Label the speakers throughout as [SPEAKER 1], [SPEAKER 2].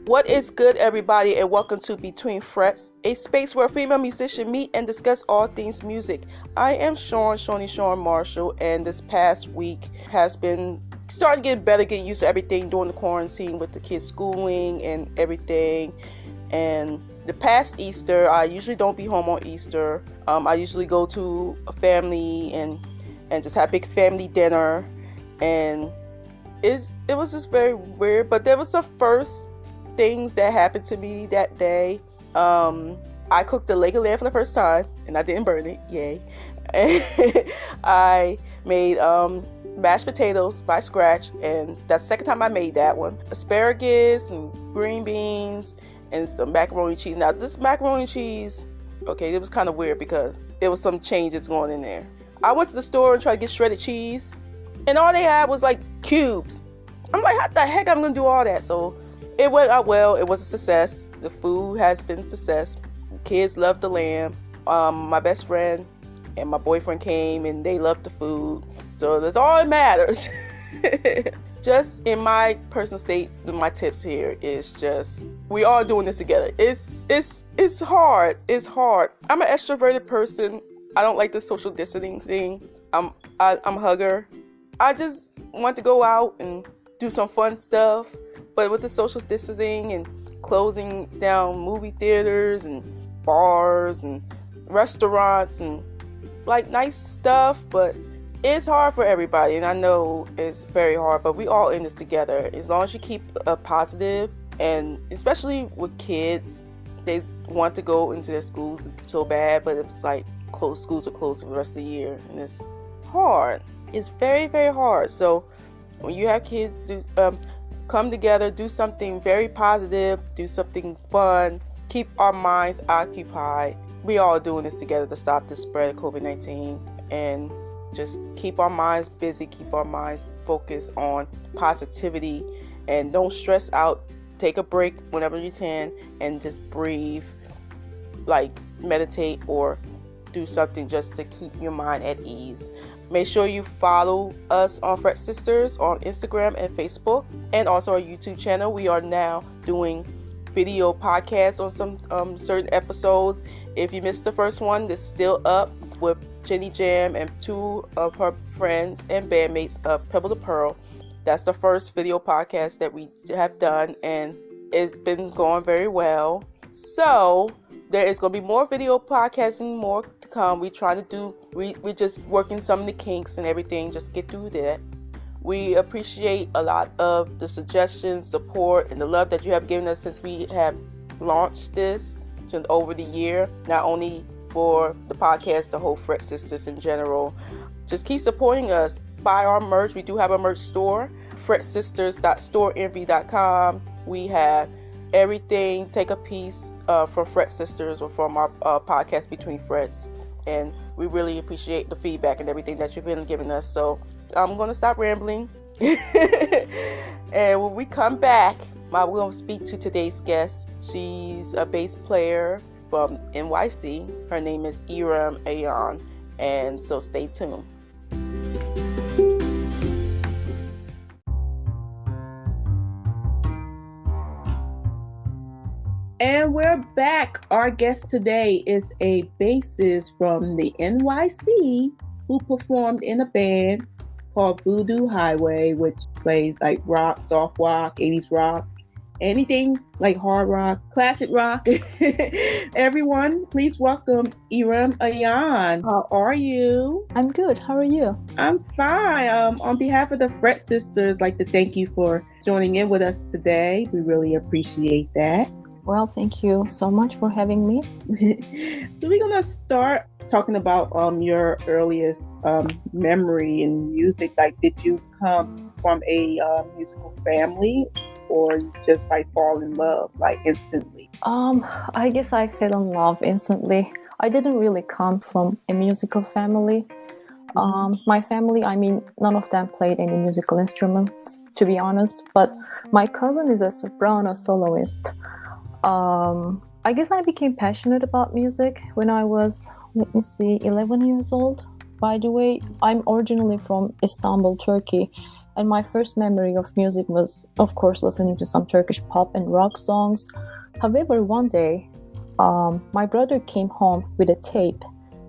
[SPEAKER 1] What is good, everybody, and welcome to Between Frets, a space where female musicians meet and discuss all things music. I am Shawn Marshall, and this past week has been starting to get better, getting used to everything during the quarantine with the kids' schooling and everything. And the past Easter, I usually don't be home on Easter. I usually go to a family and just have a big family dinner, and it was just very weird. But there was the first things that happened to me that day. I cooked the leg of lamb for the first time, and I didn't burn it. Yay! I made mashed potatoes by scratch, and that's the second time I made that one. Asparagus and green beans and some macaroni cheese. Now this macaroni cheese, okay, it was kind of weird because there was some changes going in there. I went to the store and tried to get shredded cheese, and all they had was like cubes. I'm like, how the heck I'm gonna do all that? So it went out well. It was a success. The food has been a success. Kids loved the lamb. My best friend and my boyfriend came and they loved the food. So that's all that matters. Just in my personal state, my tips here is just, we all doing this together. It's hard. It's hard. I'm an extroverted person. I don't like the social distancing thing. I'm a hugger. I just want to go out and do some fun stuff. But with the social distancing and closing down movie theaters and bars and restaurants and like nice stuff, but it's hard for everybody, and I know it's very hard, but we all in this together. As long as you keep a positive, and especially with kids, they want to go into their schools so bad, but it's like schools are closed for the rest of the year, and it's hard. It's very, very hard. So when you have kids, come together, do something very positive, do something fun, keep our minds occupied. We all doing this together to stop the spread of COVID-19, and just keep our minds busy, keep our minds focused on positivity, and don't stress out. Take a break whenever you can and just breathe, like meditate or do something just to keep your mind at ease. Make sure you follow us on Fret Sisters on Instagram and Facebook, and also our YouTube channel. We are now doing video podcasts on some certain episodes. If you missed the first one, it's still up with Jenny Jam and two of her friends and bandmates of Pebble to Pearl. That's the first video podcast that we have done, and it's been going very well. So there is going to be more video podcasting, more to come. We're just working some of the kinks and everything, just get through that. We appreciate a lot of the suggestions, support, and the love that you have given us since we have launched this over the year, not only for the podcast, the whole Fret Sisters in general. Just keep supporting us. Buy our merch. We do have a merch store, fretsisters.storeenvy.com. We have everything. Take a piece from Fret Sisters or from our podcast Between Frets, and we really appreciate the feedback and everything that you've been giving us. So I'm going to stop rambling. And when we come back, we're going to speak to today's guest. She's a bass player from NYC. Her name is Irem Ayan, and so stay tuned. And we're back. Our guest today is a bassist from the NYC who performed in a band called Voodoo Highway, which plays like rock, soft rock, 80s rock, anything like hard rock, classic rock. Everyone, please welcome Irem Ayan. How are you?
[SPEAKER 2] I'm good. How are you?
[SPEAKER 1] I'm fine. On behalf of the Fret Sisters, I'd like to thank you for joining in with us today. We really appreciate that.
[SPEAKER 2] Well, thank you so much for having me.
[SPEAKER 1] So we're going to start talking about your earliest memory in music. Like, did you come from a musical family, or just like fall in love like instantly?
[SPEAKER 2] I guess I fell in love instantly. I didn't really come from a musical family. My family, I mean, none of them played any musical instruments, to be honest. But my cousin is a soprano soloist. I guess I became passionate about music when I was, 11 years old. By the way, I'm originally from Istanbul, Turkey, And my first memory of music was, of course, listening to some Turkish pop and rock songs. However, one day, my brother came home with a tape.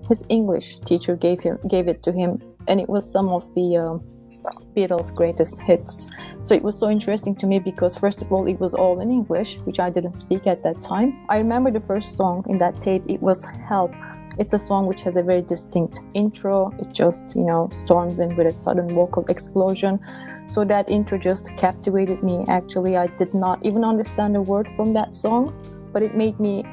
[SPEAKER 2] His English teacher gave it to him, and it was some of the Beatles' greatest hits. So it was so interesting to me because, first of all, it was all in English, which I didn't speak at that time. I remember the first song in that tape. It was Help. It's a song which has a very distinct intro. It just, storms in with a sudden vocal explosion. So that intro just captivated me. Actually, I did not even understand a word from that song, but it made me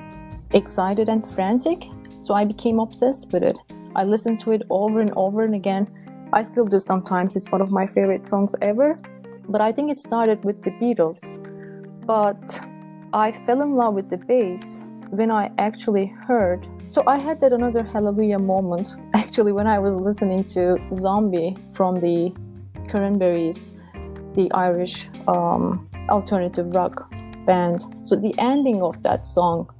[SPEAKER 2] excited and frantic. So I became obsessed with it. I listened to it over and over and again. I still do sometimes. It's one of my favorite songs ever. But I think it started with the Beatles. But I fell in love with the bass when I actually heard. So I had that another hallelujah moment, actually, when I was listening to Zombie from the Cranberries, the Irish alternative rock band. So the ending of that song,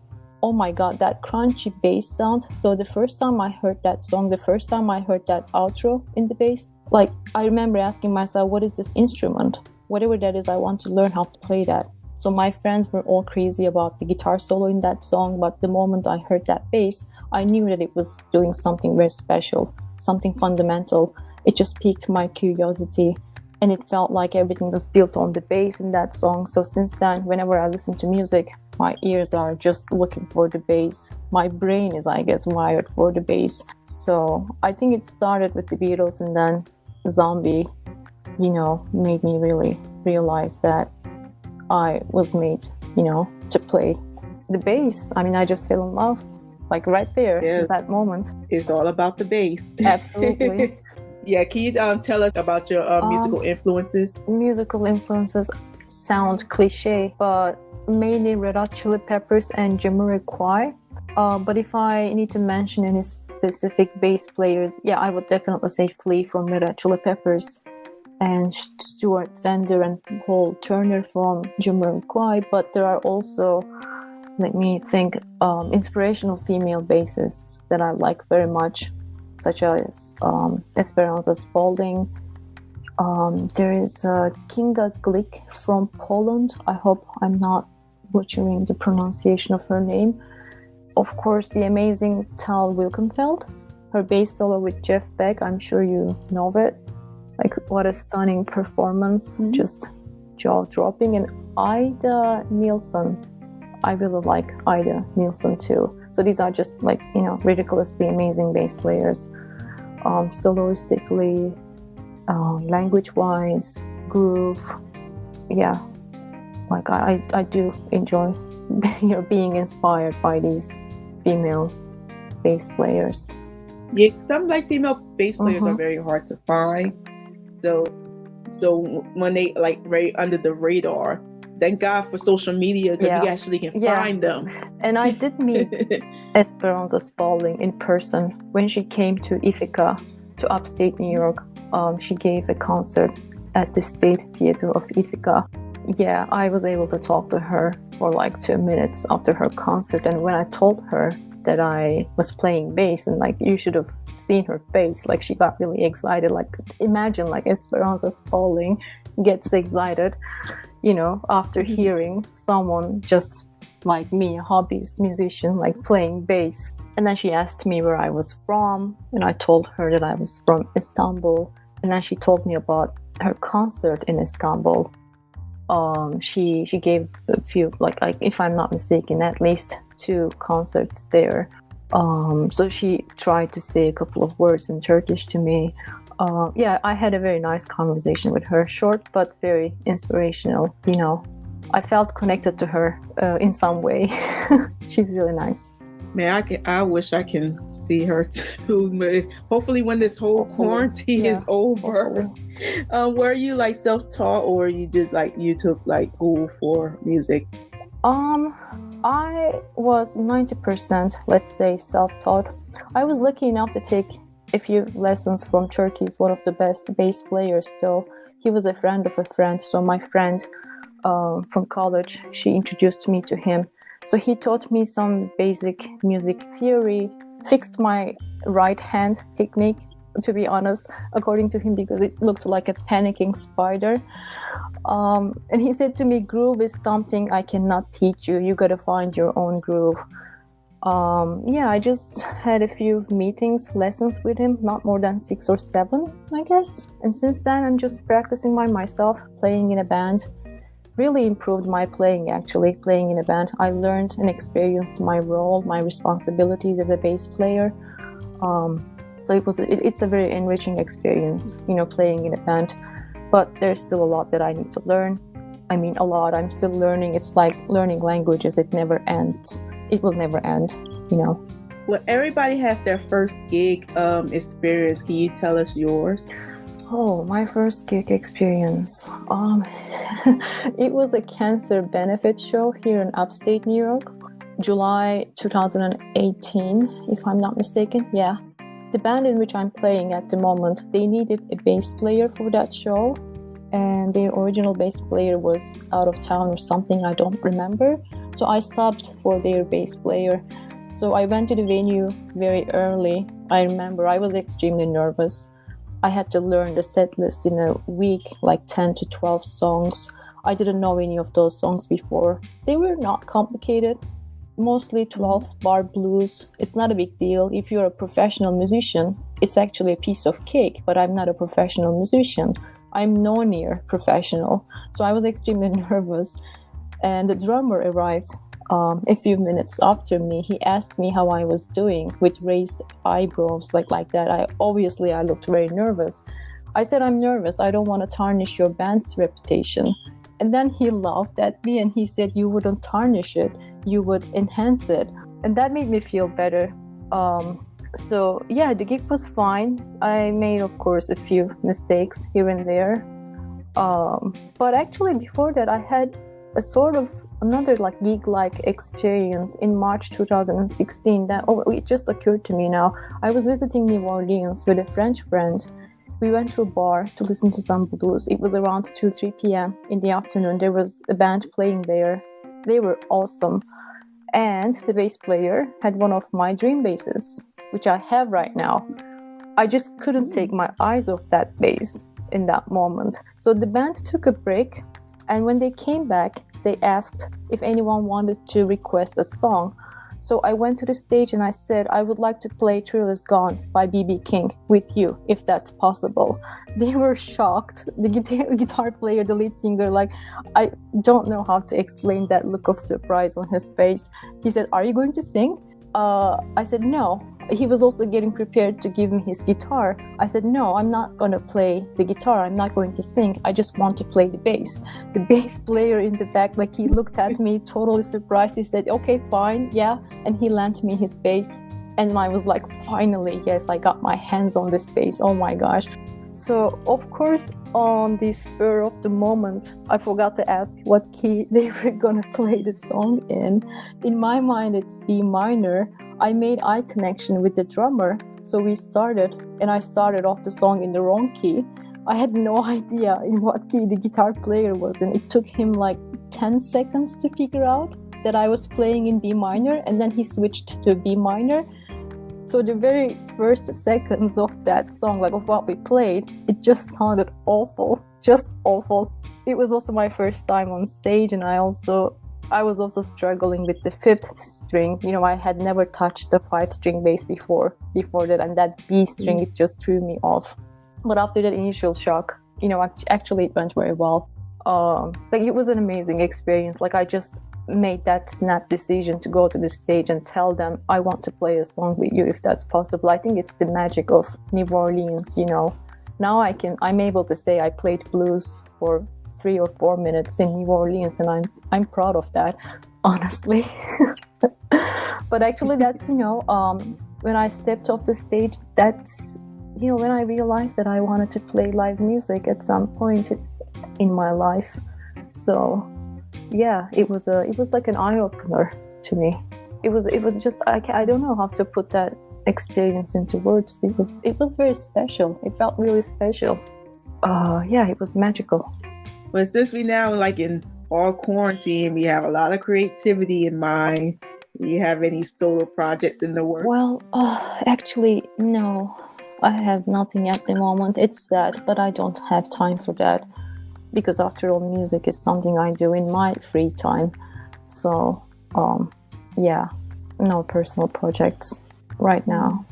[SPEAKER 2] oh my god, that crunchy bass sound. So the first time I heard that song, the first time I heard that outro in the bass, like I remember asking myself, what is this instrument? Whatever that is, I want to learn how to play that. So my friends were all crazy about the guitar solo in that song, but the moment I heard that bass, I knew that it was doing something very special, something fundamental. It just piqued my curiosity, and it felt like everything was built on the bass in that song. So since then, whenever I listen to music, my ears are just looking for the bass. My brain is, I guess, wired for the bass. So I think it started with the Beatles, and then Zombie, made me really realize that I was made, to play the bass. I mean, I just fell in love, like right there,
[SPEAKER 1] Yes.
[SPEAKER 2] at that moment.
[SPEAKER 1] It's all about the bass.
[SPEAKER 2] Absolutely.
[SPEAKER 1] Yeah, can you tell us about your musical influences?
[SPEAKER 2] Musical influences sound cliche, but mainly Red Hot Chili Peppers and Jamiroquai. But if I need to mention any specific bass players, I would definitely say Flea from Red Hot Chili Peppers, and Stuart Sander and Paul Turner from Jamiroquai. But there are also, let me think, inspirational female bassists that I like very much, such as Esperanza Spalding. There is Kinga Glick from Poland. I hope I'm not butchering the pronunciation of her name. Of course, the amazing Tal Wilkenfeld, her bass solo with Jeff Beck. I'm sure you know it. Like, what a stunning performance, just jaw-dropping. And Ida Nielsen. I really like Ida Nielsen too. So these are just ridiculously amazing bass players. Soloistically, language-wise, groove. Yeah, like I do enjoy being inspired by these female bass players.
[SPEAKER 1] Yeah, some female bass players are very hard to find. So when they right under the radar, thank God for social media, because we actually can find them.
[SPEAKER 2] And I did meet Esperanza Spalding in person when she came to Ithaca, to upstate New York. She gave a concert at the State Theater of Ithaca. Yeah, I was able to talk to her for 2 minutes after her concert. And when I told her that I was playing bass, and you should have seen her face, she got really excited. Imagine Esperanza Spalding gets excited, after hearing someone just like me, a hobbyist musician, playing bass. And then she asked me where I was from, and I told her that I was from Istanbul. And then she told me about her concert in Istanbul. She gave a few, if I'm not mistaken, at least 2 concerts there. So she tried to say a couple of words in Turkish to me. I had a very nice conversation with her, short but very inspirational. I felt connected to her in some way. She's really nice.
[SPEAKER 1] Man, I wish I can see her too. Hopefully when this whole quarantine is over. Were you self-taught, or you did you took school for music?
[SPEAKER 2] I was 90%, let's say, self-taught. I was lucky enough to take a few lessons from Turkey's one of the best bass players though. He was a friend of a friend, so my friend from college, she introduced me to him. So he taught me some basic music theory, fixed my right hand technique, to be honest, according to him, because it looked like a panicking spider. And he said to me, groove is something I cannot teach you. You gotta find your own groove. Yeah, I just had a few lessons with him, not more than 6 or 7, I guess. And since then, I'm just practicing by myself, playing in a band. Really improved my playing, actually, playing in a band. I learned and experienced my role, my responsibilities as a bass player. So it's a very enriching experience, playing in a band. But there's still a lot that I need to learn. I mean, a lot. I'm still learning. It's like learning languages. It never ends. It will never end,
[SPEAKER 1] Well, everybody has their first gig experience. Can you tell us yours?
[SPEAKER 2] Oh, my first gig experience. It was a cancer benefit show here in upstate New York, July 2018, if I'm not mistaken. Yeah. The band in which I'm playing at the moment, they needed a bass player for that show, and their original bass player was out of town or something, I don't remember. So I subbed for their bass player. So I went to the venue very early. I remember I was extremely nervous. I had to learn the set list in a week, like 10 to 12 songs. I didn't know any of those songs before. They were not complicated. Mostly 12-bar blues. It's not a big deal. If you're a professional musician, it's actually a piece of cake, but I'm not a professional musician. I'm no near professional. So I was extremely nervous. And the drummer arrived a few minutes after me. He asked me how I was doing with raised eyebrows like that. I looked very nervous. I said, I'm nervous. I don't want to tarnish your band's reputation. And then he laughed at me and he said, you wouldn't tarnish it. You would enhance it. And that made me feel better. So yeah, the gig was fine. I made, of course, a few mistakes here and there. But actually before that, I had a sort of another gig-like experience in March 2016. It just occurred to me now. I was visiting New Orleans with a French friend. We went to a bar to listen to some blues. It was around 2-3 p.m. in the afternoon. There was a band playing there. They were awesome. And the bass player had one of my dream basses, which I have right now. I just couldn't take my eyes off that bass in that moment. So the band took a break, and when they came back, they asked if anyone wanted to request a song. So I went to the stage and I said, I would like to play Thrill Is Gone by B.B. King with you, if that's possible. They were shocked. The guitar player, the lead singer, I don't know how to explain that look of surprise on his face. He said, are you going to sing? I said, no. He was also getting prepared to give me his guitar. I said, no, I'm not going to play the guitar. I'm not going to sing. I just want to play the bass. The bass player in the back, he looked at me totally surprised. He said, okay, fine, yeah. And he lent me his bass. And I was like, finally, yes, I got my hands on this bass. Oh my gosh. So, of course, on the spur of the moment, I forgot to ask what key they were going to play the song in. In my mind, it's B minor. I made eye connection with the drummer, so we started, and I started off the song in the wrong key. I had no idea in what key the guitar player was, and it took him 10 seconds to figure out that I was playing in B minor, and then he switched to B minor. So the very first seconds of that song, of what we played, it just sounded awful, just awful. It was also my first time on stage, and I was also struggling with the 5th string. I had never touched the 5-string bass before that, and that B string, it just threw me off. But after that initial shock, actually it went very well. It was an amazing experience. I just made that snap decision to go to the stage and tell them, I want to play a song with you if that's possible. I think it's the magic of New Orleans, Now I'm able to say I played blues for 3 or 4 minutes in New Orleans, and I'm proud of that, honestly. But actually that's, when I stepped off the stage, that's, when I realized that I wanted to play live music at some point in my life. So yeah, it was like an eye-opener to me. It was just, I don't know how to put that experience into words. It was very special. It felt really special. Yeah, it was magical.
[SPEAKER 1] But since we now in all quarantine, we have a lot of creativity in mind. Do you have any solo projects in the works?
[SPEAKER 2] Well, actually, no. I have nothing at the moment. It's sad, but I don't have time for that because after all, music is something I do in my free time. So, yeah, no personal projects right now.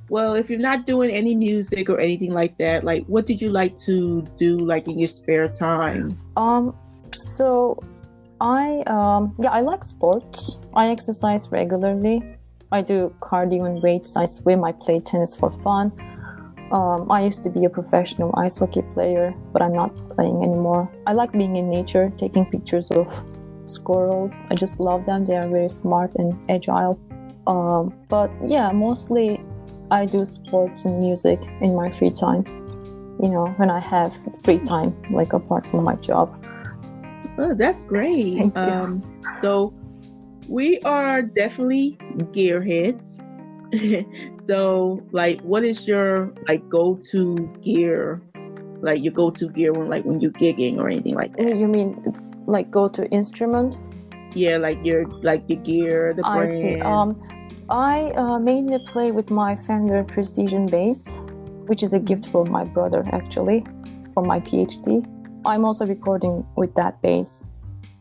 [SPEAKER 1] Well, if you're not doing any music or anything like that, like what did you like to do like in your spare time?
[SPEAKER 2] So I like sports. I exercise regularly. I do cardio and weights. I swim. I play tennis for fun. I used to be a professional ice hockey player, but I'm not playing anymore. I like being in nature, taking pictures of squirrels. I just love them. They are very smart and agile. But yeah, mostly I do sports and music in my free time. You know, when I have free time, like apart from my job.
[SPEAKER 1] Oh, that's great.
[SPEAKER 2] Thank you.
[SPEAKER 1] So we are definitely gearheads. So, like, what is your like go-to gear? Like your go-to gear when you're gigging or anything like that?
[SPEAKER 2] You mean like go to instrument?
[SPEAKER 1] Yeah, like your gear, the
[SPEAKER 2] I see.
[SPEAKER 1] brand.
[SPEAKER 2] I mainly play with my Fender Precision bass, which is a gift from my brother actually, for my PhD. I'm also recording with that bass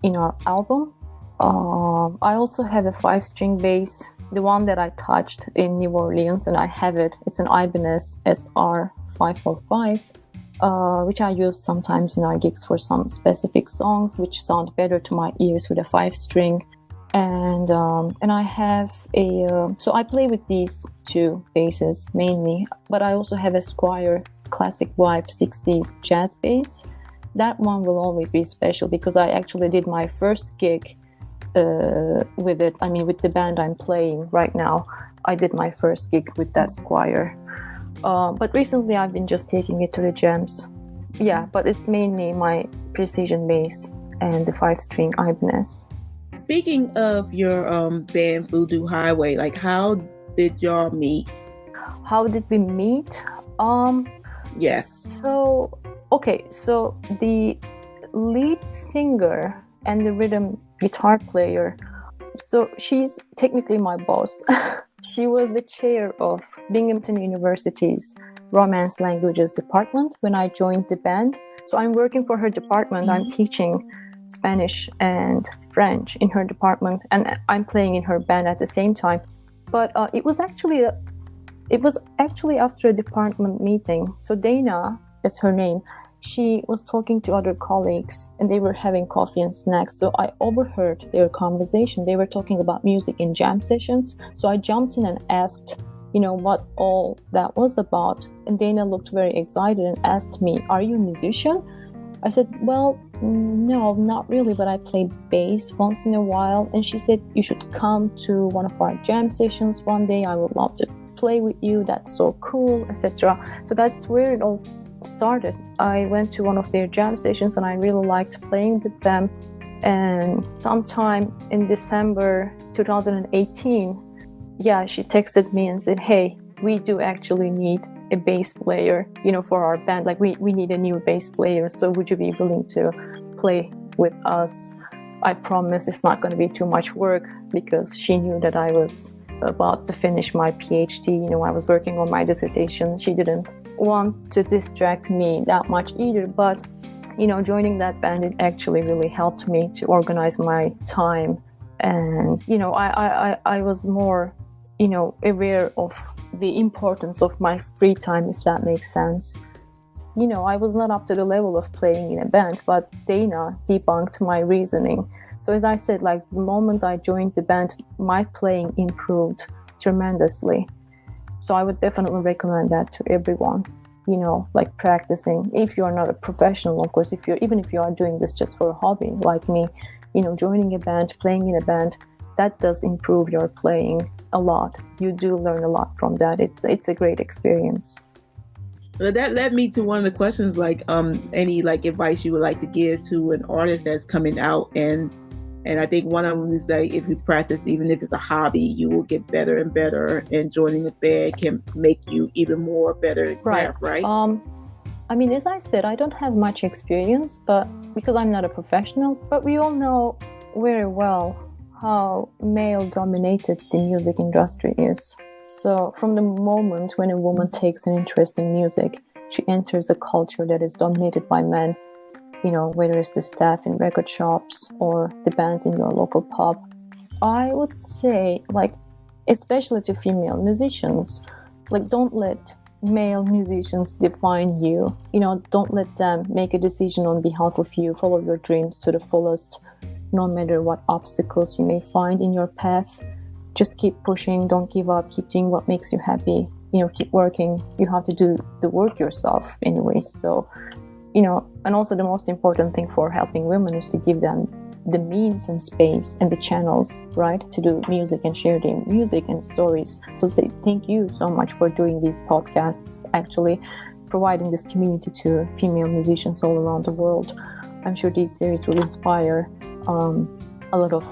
[SPEAKER 2] in our album. I also have a 5-string bass, the one that I touched in New Orleans, and I have it. It's an Ibanez SR 545, which I use sometimes in our gigs for some specific songs, which sound better to my ears with a 5-string. And I have so I play with these two basses mainly, but I also have a Squier Classic Vibe 60s jazz bass. That one will always be special because I actually did my first gig with it. I mean, with the band I'm playing right now, I did my first gig with that Squier. But recently I've been just taking it to the jams. Yeah, but it's mainly my precision bass and the 5-string Ibanez.
[SPEAKER 1] Speaking of your band Voodoo Highway, like how did y'all meet?
[SPEAKER 2] How did we meet?
[SPEAKER 1] Yes.
[SPEAKER 2] So the lead singer and the rhythm guitar player, so she's technically my boss. She was the chair of Binghamton University's Romance Languages department when I joined the band. So I'm working for her department. I'm teaching Spanish and French in her department, and I'm playing in her band at the same time. But it was actually after a department meeting. So Dana is her name. She was talking to other colleagues and they were having coffee and snacks. So I overheard their conversation. They were talking about music in jam sessions. So I jumped in and asked, what all that was about. And Dana looked very excited and asked me, "Are you a musician?" I said, "Well, no, not really, but I play bass once in a while." And she said, "You should come to one of our jam sessions one day. I would love to play with you. That's so cool," etc. So that's where it all started. I went to one of their jam sessions and I really liked playing with them. And sometime in December 2018, she texted me and said, "Hey, we do actually need a bass player, for our band. Like we need a new bass player. So would you be willing to play with us?" I promise it's not going to be too much work because she knew that I was about to finish my PhD. I was working on my dissertation. She didn't want to distract me that much either, but joining that band, it actually really helped me to organize my time. And I was more aware of the importance of my free time, if that makes sense. I was not up to the level of playing in a band, but Dana debunked my reasoning. So as I said, like the moment I joined the band, my playing improved tremendously. So I would definitely recommend that to everyone, like practicing. If you're not a professional, of course, even if you are doing this just for a hobby, like me, joining a band, playing in a band, that does improve your playing a lot. You do learn a lot from that. It's a great experience.
[SPEAKER 1] Well, that led me to one of the questions, like any like advice you would like to give to an artist that's coming out, and I think one of them is like, if you practice, even if it's a hobby, you will get better and better, and joining the band can make you even more better at craft, right?
[SPEAKER 2] I mean, as I said, I don't have much experience, but because I'm not a professional, but we all know very well how male-dominated the music industry is. So from the moment when a woman takes an interest in music, she enters a culture that is dominated by men, whether it's the staff in record shops or the bands in your local pub. I would say, especially to female musicians, don't let male musicians define you. Don't let them make a decision on behalf of you. Follow your dreams to the fullest, no matter what obstacles you may find in your path. Just keep pushing, don't give up, keep doing what makes you happy. Keep working. You have to do the work yourself anyway. So, and also the most important thing for helping women is to give them the means and space and the channels, right, to do music and share their music and stories. So say thank you so much for doing these podcasts, actually providing this community to female musicians all around the world. I'm sure these series will inspire a lot of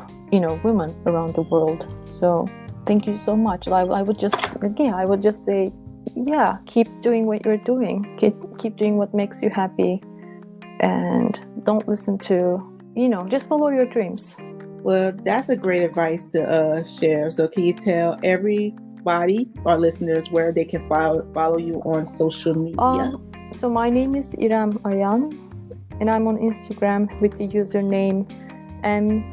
[SPEAKER 2] women around the world. So thank you so much. I would just say, keep doing what you're doing. Keep doing what makes you happy, and don't listen to, just follow your dreams.
[SPEAKER 1] Well, that's a great advice to share. So can you tell everybody, our listeners, where they can follow you on social media?
[SPEAKER 2] So my name is Irem Ayan, and I'm on Instagram with the username MERINAYA.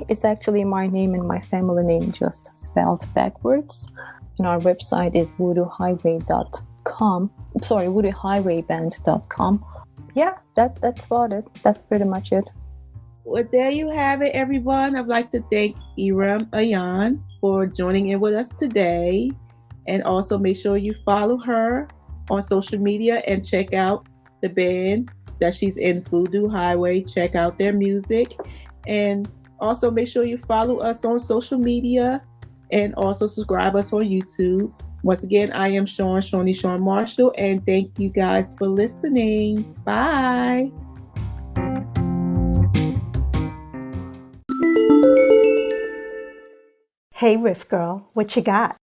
[SPEAKER 2] It's actually my name and my family name just spelled backwards. And our website is voodoohighwayband.com. Yeah, that's about it. That's pretty much it.
[SPEAKER 1] Well, there you have it, everyone. I'd like to thank Irem Ayan for joining in with us today. And also make sure you follow her on social media and check out the band that she's in, Voodoo Highway. Check out their music. And also make sure you follow us on social media and also subscribe us on YouTube. Once again, I am Shawnee Marshall, and thank you guys for listening. Bye.
[SPEAKER 3] Hey, Riff Girl, what you got?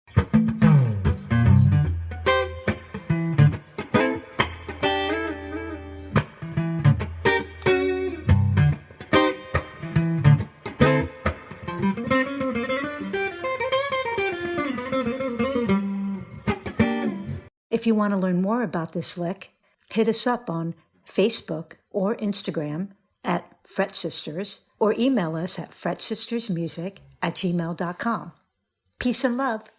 [SPEAKER 3] If you want to learn more about this lick, hit us up on Facebook or Instagram at Fret Sisters, or email us at fretsistersmusic@gmail.com. Peace and love.